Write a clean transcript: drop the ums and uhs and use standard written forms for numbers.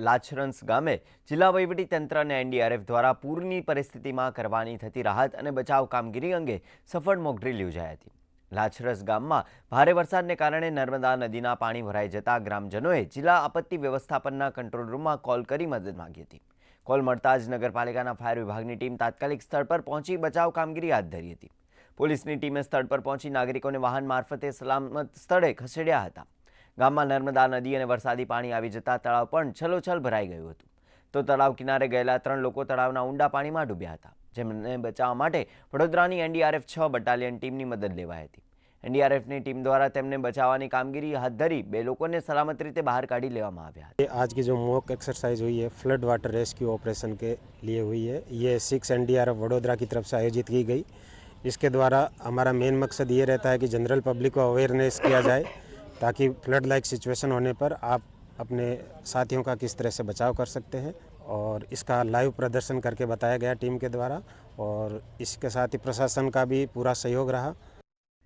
લાછરંસ ગામે જિલ્લા વહીવટીતંત્ર અને એનડીઆરએફ દ્વારા પૂરની પરિસ્થિતિમાં કરવાની થતી રાહત અને બચાવ કામગીરી અંગે સફળ મોકડ્રીલ યોજાઈ હતી। લાછરસ ગામમાં ભારે વરસાદને કારણે નર્મદા નદીના પાણી ભરાઈ જતા ગ્રામજનોએ જિલ્લા આપત્તિ વ્યવસ્થાપનના કંટ્રોલ રૂમમાં કોલ કરી મદદ માંગી હતી। કોલ મળતા જ નગરપાલિકાના ફાયર વિભાગની ટીમ તાત્કાલિક સ્થળ પર પહોંચી બચાવ કામગીરી હાથ ધરી હતી। પોલીસની ટીમે સ્થળ પર પહોંચી નાગરિકોને વાહન મારફતે સલામત સ્થળે ખસેડ્યા હતા। ગામમાં નર્મદા નદી અને વરસાદી પાણી આવી જતા તળાવ પણ છલોછલ ભરાઈ ગયું હતું। તો તળાવ કિનારે ગયેલા 3 લોકો તળાવના ઊંડા પાણીમાં ડૂબ્યા હતા, જેમને બચાવવા માટે વડોદરાની એનડીઆરએફ 6 બટાલિયન ટીમની મદદ લેવાઈ હતી। एनडीआरएफની टीम द्वारा तेमने बचावવાની कामगिरी हाथ धरी 2 लोगों सलामत रीते बाहर काढ़ी लेवामां आव्या हता। आज की जो मॉक एक्सरसाइज हुई है फ्लड वाटर रेस्क्यू ऑपरेशन के लिए हुई है, ये 6 एनडीआरएफ वडोदरा की तरफ से आयोजित की गई। इसके द्वारा हमारा मेन मकसद ये रहता है कि जनरल पब्लिक को अवेयरनेस किया जाए ताकि फ्लड लाइक सिचुएशन होने पर आप अपने साथियों का किस तरह से बचाव कर सकते हैं, और इसका लाइव प्रदर्शन करके बताया गया टीम के द्वारा। और इसके साथ ही प्रशासन का भी पूरा सहयोग रहा।